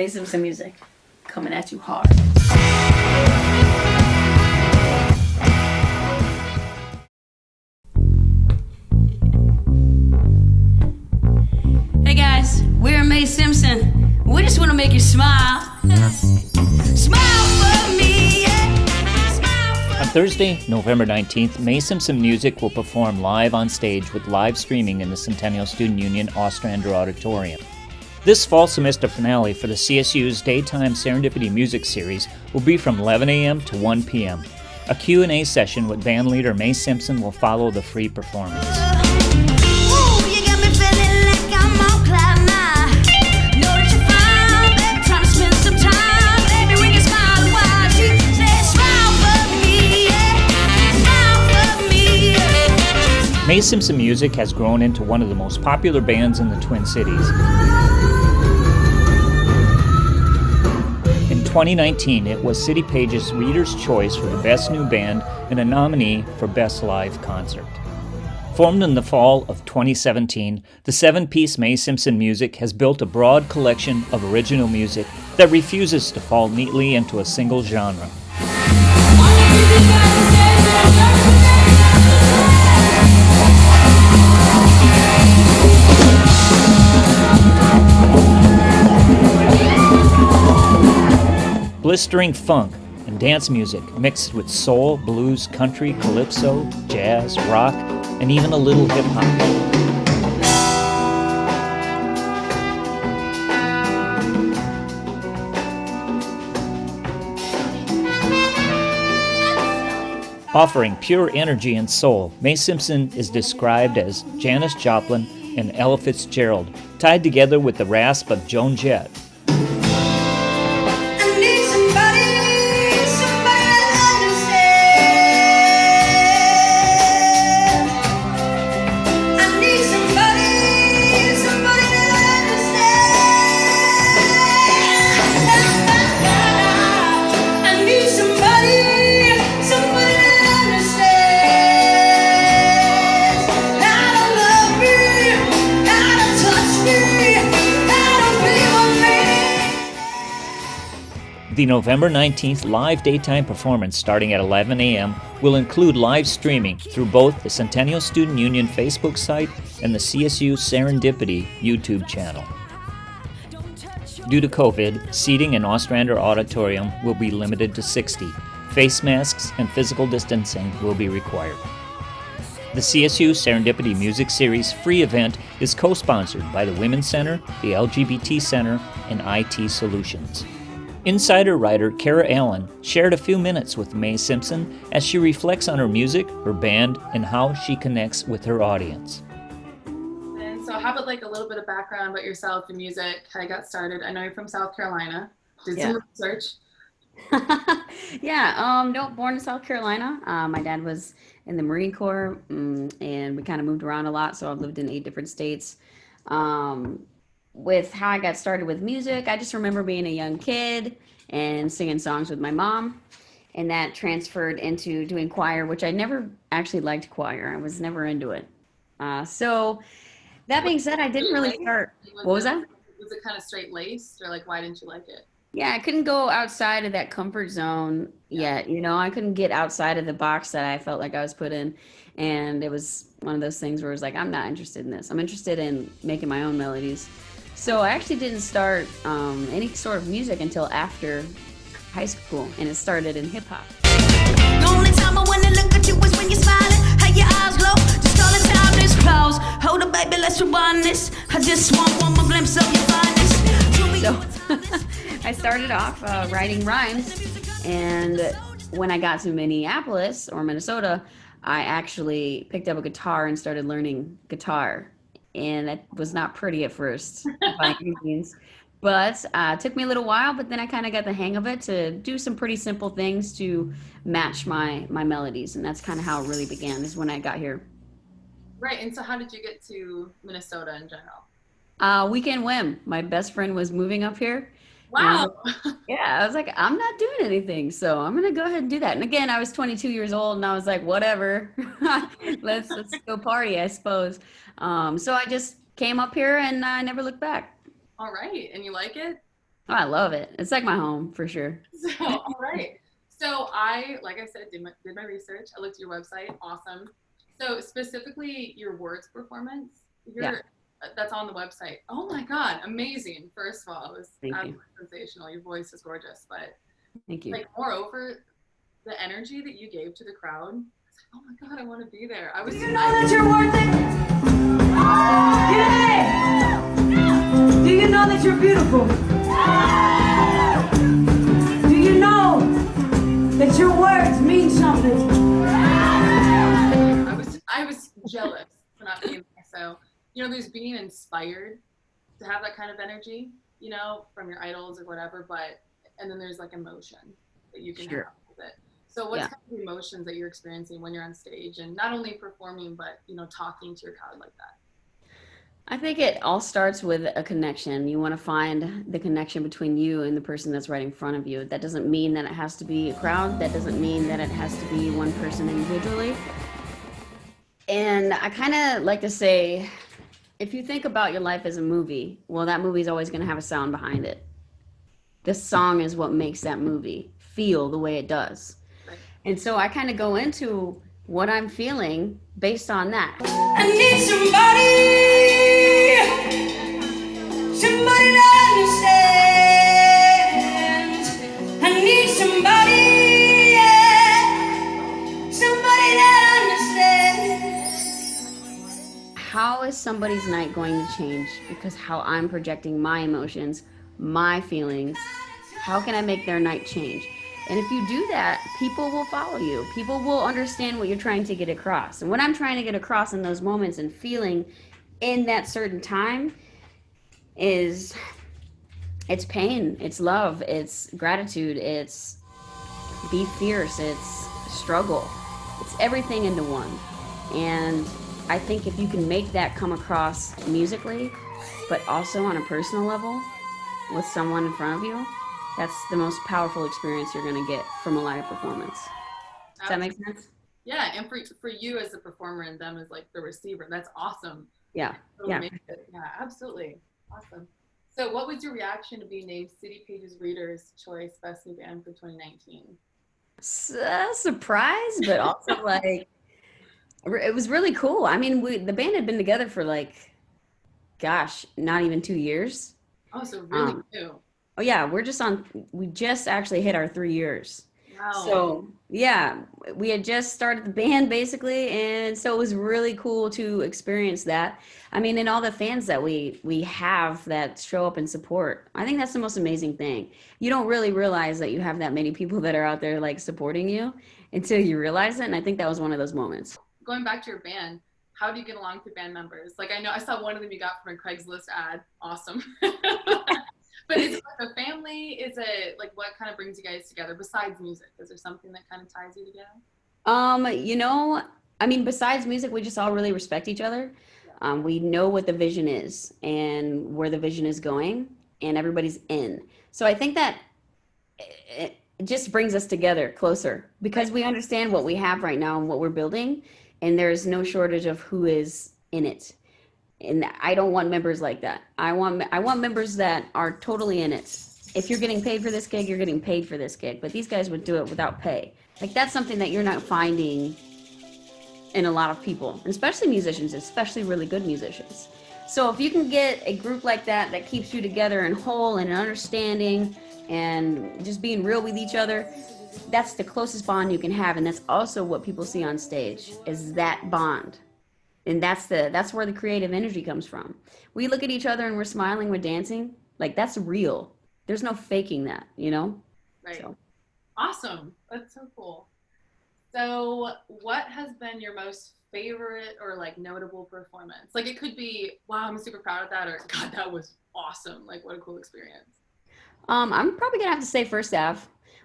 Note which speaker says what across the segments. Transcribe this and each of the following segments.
Speaker 1: Mae Simpson music coming at you hard.
Speaker 2: Hey guys, we're Mae Simpson. We just want to make you smile. Smile for me, yeah. Smile for
Speaker 3: On Thursday, November 19th, Mae Simpson Music will perform live on stage with live streaming in the Centennial Student Union Ostrander Auditorium. This fall semester finale for the CSU's Daytime Serendipity Music Series will be from 11 a.m. to 1 p.m. A Q&A session with bandleader Mae Simpson will follow the free performance.
Speaker 2: Ooh, you got me feeling like I'm on cloud nine. Know that you're fine, baby, trying to spend some time. Baby, we can smile while she says, smile for me, yeah. Smile for me, yeah.
Speaker 3: Mae Simpson Music has grown into one of the most popular bands in the Twin Cities. In 2019, it was City Page's Reader's Choice for the Best New Band and a nominee for Best Live Concert. Formed in the fall of 2017, the seven-piece Mae Simpson Music has built a broad collection of original music that refuses to fall neatly into a single genre. Blistering funk and dance music mixed with soul, blues, country, calypso, jazz, rock, and even a little hip-hop. Offering pure energy and soul, Mae Simpson is described as Janis Joplin and Ella Fitzgerald, tied together with the rasp of Joan Jett.
Speaker 2: I need somebody to understand. I need somebody to understand. I need somebody to understand. How to love me, how to touch me, how to be with me.
Speaker 3: The November 19th live daytime performance starting at 11 a.m. will include live streaming through both the Centennial Student Union Facebook site and the CSU Serendipity YouTube channel. Due to COVID, seating in Ostrander Auditorium will be limited to 60. Face masks and physical distancing will be required. The CSU Serendipity Music Series free event is co-sponsored by the Women's Center, the LGBT Center, and IT Solutions. Insider writer Kara Allen shared a few minutes with Mae Simpson as she reflects on her music, her band, and how she connects with her audience.
Speaker 4: And so how about like a little bit of background about yourself and music, how you got started? I know you're from South Carolina. Did some research.
Speaker 1: No, born in South Carolina. My dad was in the Marine Corps, and we kind of moved around a lot, so I've lived in 8 different states. With how I got started with music, I just remember being a young kid and singing songs with my mom, and that transferred into doing choir, which I never actually liked choir. I was never into it. So that being said, I didn't really start. What was that?
Speaker 4: Was it kind of straight laced, or like why didn't you like it?
Speaker 1: Yeah, I couldn't go outside of that comfort zone yet. I couldn't get outside of the box that I felt like I was put in. And it was one of those things where it was like, I'm not interested in this. I'm interested in making my own melodies. So I actually didn't start any sort of music until after high school, and it started in hip hop.
Speaker 2: The only time I wanna look at you is when you're smiling. How your eyes glow, just call it timeless clothes. Hold up, baby, let's rewind this. I just want one more glimpse of your finest.
Speaker 1: So I started off writing rhymes, and when I got to Minneapolis or Minnesota, I actually picked up a guitar and started learning guitar. And it was not pretty at first by any means, but it took me a little while, but then I kind of got the hang of it to do some pretty simple things to match my melodies, and that's kind of how it really began, is when I got here.
Speaker 4: Right, and so how did you get to Minnesota in general?
Speaker 1: Weekend whim. My best friend was moving up here.
Speaker 4: Wow.
Speaker 1: I was like, I'm not doing anything, so I'm gonna go ahead and do that. And again, I was 22 years old, and I was like, whatever, let's go party, I suppose. So I just came up here, and I never looked back.
Speaker 4: All right, and you like it?
Speaker 1: Oh, I love it. It's like my home for sure.
Speaker 4: So, all right. So I, like I said, did my research. I looked at your website. Awesome. So specifically your words performance,
Speaker 1: Yeah.
Speaker 4: that's on the website. Oh my God, amazing. First of all, it was
Speaker 1: Thank you.
Speaker 4: absolutely sensational. Your voice is gorgeous, but
Speaker 1: Thank you.
Speaker 4: like moreover, the energy that you gave to the crowd, I was like, oh my God, I want to be there. I was.
Speaker 2: Do you know that you're worth it? Yeah! Do you know that you're beautiful? Do you know that your words mean something?
Speaker 4: I was jealous for not being there. So, there's being inspired to have that kind of energy, from your idols or whatever, and then there's like emotion that you can
Speaker 1: Sure.
Speaker 4: have with it. So what's kind of the emotions that you're experiencing when you're on stage and not only performing, but, talking to your crowd like that?
Speaker 1: I think it all starts with a connection. You want to find the connection between you and the person that's right in front of you. That doesn't mean that it has to be a crowd. That doesn't mean that it has to be one person individually. And I kind of like to say, if you think about your life as a movie, well, that movie is always going to have a sound behind it. The song is what makes that movie feel the way it does. And so I kind of go into what I'm feeling based on that.
Speaker 2: I need somebody that understands. I need somebody, yeah, somebody that understands.
Speaker 1: How is somebody's night going to change because how I'm projecting my emotions, my feelings? How can I make their night change? And if you do that, people will follow you. People will understand what you're trying to get across. And what I'm trying to get across in those moments and feeling in that certain time is it's pain, it's love, it's gratitude, it's be fierce, it's struggle. It's everything into one. And I think if you can make that come across musically, but also on a personal level with someone in front of you, that's the most powerful experience you're going to get from a live performance. Does that make sense?
Speaker 4: Yeah, and for you as the performer and them as like the receiver, that's awesome.
Speaker 1: Yeah.
Speaker 4: Totally yeah, absolutely. Awesome. So what was your reaction to being named City Pages Reader's Choice Best New Band for 2019?
Speaker 1: Surprise, but also like, it was really cool. I mean, the band had been together for like, gosh, not even 2 years.
Speaker 4: Oh, so really new.
Speaker 1: Oh yeah, we just actually hit our 3 years.
Speaker 4: Wow.
Speaker 1: So yeah, we had just started the band basically. And so it was really cool to experience that. I mean, and all the fans that we have that show up and support. I think that's the most amazing thing. You don't really realize that you have that many people that are out there like supporting you until you realize it. And I think that was one of those moments.
Speaker 4: Going back to your band, how do you get along with your band members? Like, I know I saw one of them you got from a Craigslist ad. Awesome. But is it like a family? Is it like what kind of brings you guys together besides music? Is there something that kind of ties you together?
Speaker 1: I mean, besides music, we just all really respect each other. We know what the vision is and where the vision is going, and everybody's in. So I think that it just brings us together closer because we understand what we have right now and what we're building, and there's no shortage of who is in it. And I don't want members like that. I want members that are totally in it. If you're getting paid for this gig, you're getting paid for this gig. But these guys would do it without pay. Like that's something that you're not finding in a lot of people, especially musicians, especially really good musicians. So if you can get a group like that that keeps you together and whole and understanding and just being real with each other, that's the closest bond you can have. And that's also what people see on stage is that bond. And that's where the creative energy comes from. We look at each other and we're smiling, we're dancing. Like that's real. There's no faking that,
Speaker 4: Right.
Speaker 1: So.
Speaker 4: Awesome. That's so cool. So what has been your most favorite or like notable performance? Like it could be, wow, I'm super proud of that, or God, that was awesome. Like what a cool experience.
Speaker 1: I'm probably gonna have to say First Ave.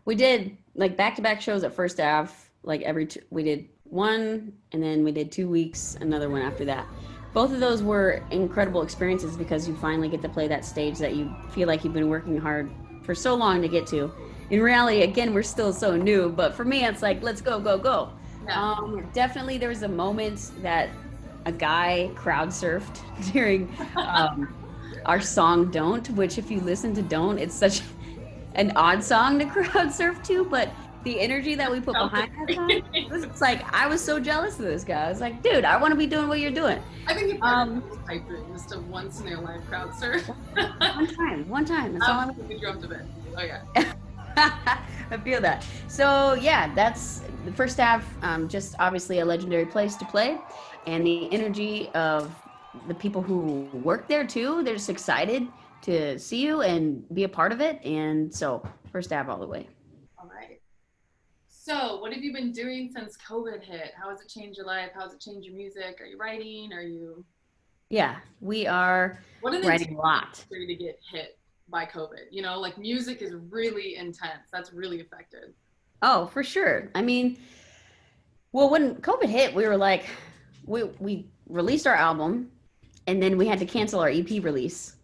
Speaker 1: We did like back-to-back shows at First Ave. Like we did one and then we did 2 weeks, another one after that. Both of those were incredible experiences because you finally get to play that stage that you feel like you've been working hard for so long to get to. In reality, again, we're still so new, but for me, it's like, let's go, go, go.
Speaker 4: Yeah.
Speaker 1: Definitely there was a moment that a guy crowd surfed during our song Don't, which if you listen to Don't, it's such an odd song to crowd surf to, but the energy that we put behind that song, it's like, I was so jealous of this guy. I was like, dude, I want to be doing what you're doing.
Speaker 4: I think you've pipe dream just a once in their life crowd surf.
Speaker 1: One time. That's all I
Speaker 4: want. Drum to bed. Oh yeah.
Speaker 1: I feel that. So yeah, that's the first half. Just obviously a legendary place to play, and the energy of the people who work there too. They're just excited to see you and be a part of it. And so first half all the way.
Speaker 4: All right. So what have you been doing since COVID hit? How has it changed your life? How has it changed your music? Are you writing? Are you?
Speaker 1: Yeah, we are writing a lot.
Speaker 4: For you to get hit by COVID, you know, like music is really intense. That's really affected.
Speaker 1: Oh, for sure. I mean, well, when COVID hit, we were like, we released our album, and then we had to cancel our EP release.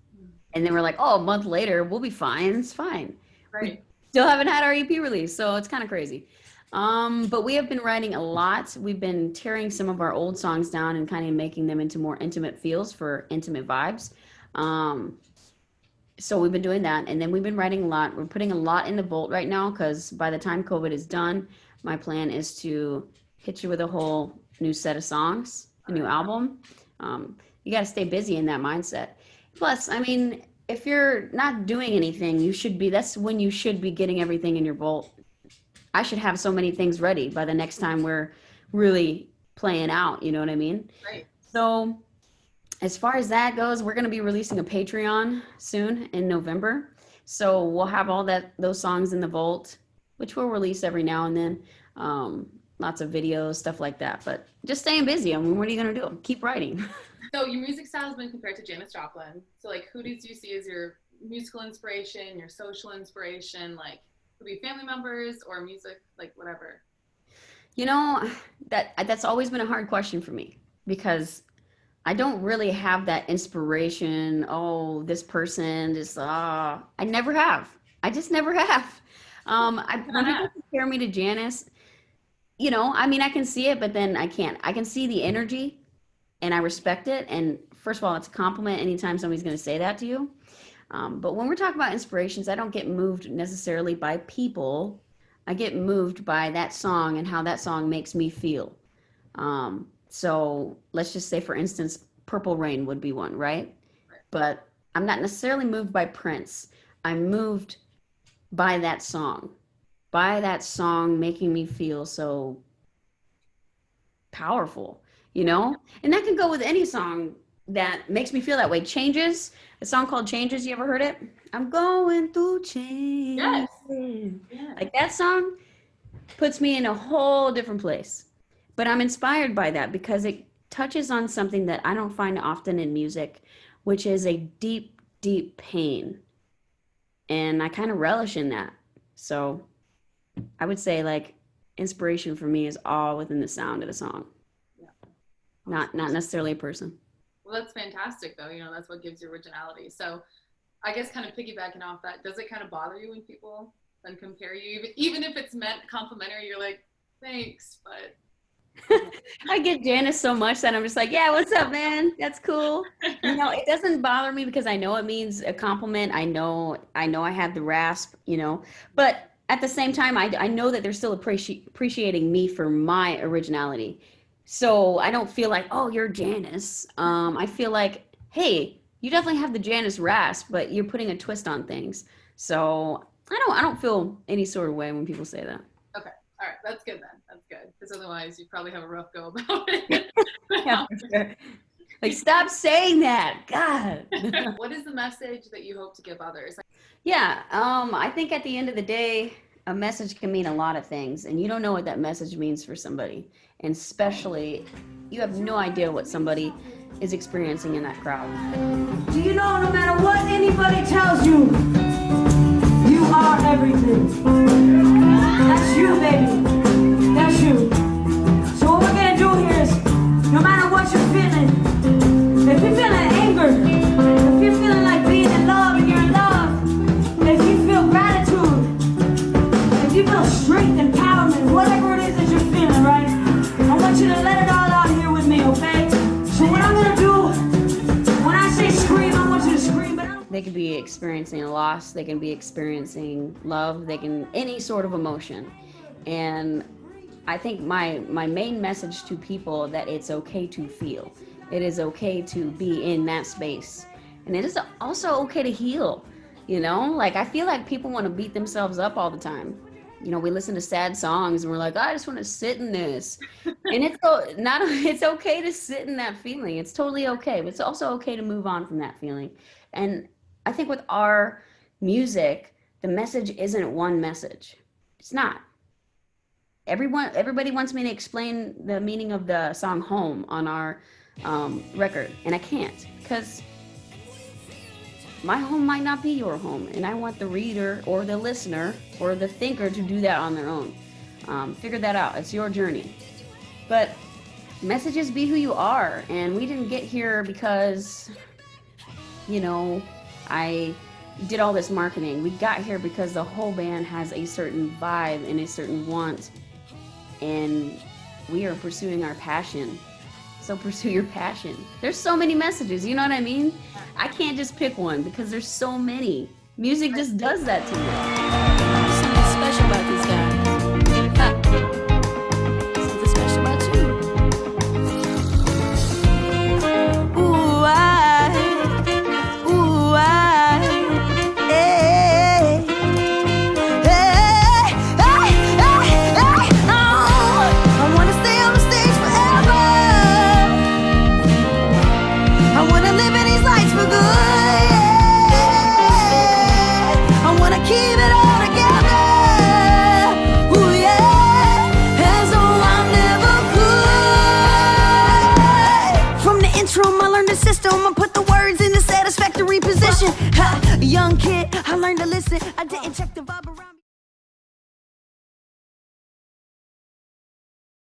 Speaker 1: And then we're like, oh, a month later, we'll be fine. It's fine.
Speaker 4: Right.
Speaker 1: We still haven't had our EP release, so it's kind of crazy. But we have been writing a lot. We've been tearing some of our old songs down and kind of making them into more intimate feels for intimate vibes. So we've been doing that, and then we've been writing a lot. We're putting a lot in the vault right now, because by the time COVID is done, my plan is to hit you with a whole new set of songs, a new album. You got to stay busy in that mindset. Plus, I mean, if you're not doing anything, that's when you should be getting everything in your vault. I should have so many things ready by the next time we're really playing out, you know what I mean?
Speaker 4: Right.
Speaker 1: So as far as that goes, we're going to be releasing a Patreon soon in November. So we'll have all those songs in the vault, which we'll release every now and then. Lots of videos, stuff like that. But just staying busy. I mean, what are you going to do? Keep writing.
Speaker 4: So your music style has been compared to Janis Joplin. So like, who did you see as your musical inspiration, your social inspiration? Like, could be family members or music, like whatever.
Speaker 1: You know, that's always been a hard question for me, because I don't really have that inspiration. Oh, this person just, I never have. I just never have. When people compare me to Janis, you know, I mean, I can see it, but then I can't. I can see the energy, and I respect it. And first of all, it's a compliment anytime somebody's going to say that to you. But when we're talking about inspirations, I don't get moved necessarily by people. I get moved by that song and how that song makes me feel. So let's just say, for instance, Purple Rain would be one, right? But I'm not necessarily moved by Prince. I'm moved by that song making me feel so powerful, you know? And that can go with any song that makes me feel that way. Changes, a song called Changes, you ever heard it? I'm going through change.
Speaker 4: Yes. Yeah.
Speaker 1: Like, that song puts me in a whole different place. But I'm inspired by that because it touches on something that I don't find often in music, which is a deep, deep pain. And I kind of relish in that. So I would say, like, inspiration for me is all within the sound of the song.
Speaker 4: Yeah.
Speaker 1: Not necessarily a person.
Speaker 4: Well, that's fantastic, though. You know, that's what gives you originality. So I guess kind of piggybacking off that, does it kind of bother you when people then compare you? Even if it's meant complimentary, you're like, thanks, but...
Speaker 1: I get Janis so much that I'm just like, yeah, what's up, man? That's cool. You know, it doesn't bother me because I know it means a compliment. I know I have the rasp, you know, but at the same time, I know that they're still appreciating me for my originality. So I don't feel like, oh, you're Janis. I feel like, hey, you definitely have the Janis rasp, but you're putting a twist on things. So I don't feel any sort of way when people say that.
Speaker 4: Okay. All right. That's good then. That's good. Because otherwise you probably have a rough go about it.
Speaker 1: Yeah, for sure. Like, stop saying that. God.
Speaker 4: What is the message that you hope to give others?
Speaker 1: Yeah. I think at the end of the day, a message can mean a lot of things, and you don't know what that message means for somebody. And especially, you have no idea what somebody is experiencing in that crowd.
Speaker 2: Do you know, no matter what anybody tells you, you are everything. That's you, baby. That's you. So what we're gonna do here is, no matter what you're feeling, if you're feeling anger, if you're feeling like being in love and you're in love, if you feel gratitude, if you feel strength, empowerment, whatever it is that you're feeling, right? I want you to let it all out here with me, okay? So what I'm gonna do, when I say scream, I want you to scream
Speaker 1: experiencing a loss, they can be experiencing love, they can, any sort of emotion. And I think my main message to people that it's okay to feel. It is okay to be in that space. And it is also okay to heal, you know? Like, I feel like people want to beat themselves up all the time. You know, we listen to sad songs and we're like, I just want to sit in this. And it's okay to sit in that feeling. It's totally okay. But it's also okay to move on from that feeling. And I think with our music, the message isn't one message. It's not. Everybody wants me to explain the meaning of the song Home on our record. And I can't, because my home might not be your home, and I want the reader or the listener or the thinker to do that on their own. Figure that out. It's your journey. But messages be who you are, and we didn't get here because, you know, I did all this marketing. We got here because the whole band has a certain vibe and a certain want, and we are pursuing our passion. So pursue your passion. There's so many messages, you know what I mean? I can't just pick one because there's so many. Music just does that to you.
Speaker 2: Something special about these guys. Something special about you. Ooh, hey, I wanna stay on the stage forever. I wanna live in these lights for good. I wanna keep it all together. Ooh, yeah, as though I never could. From the intro, I learned the system. I put the words in the satisfactory position. Ha, a young kid, I learned to listen. I didn't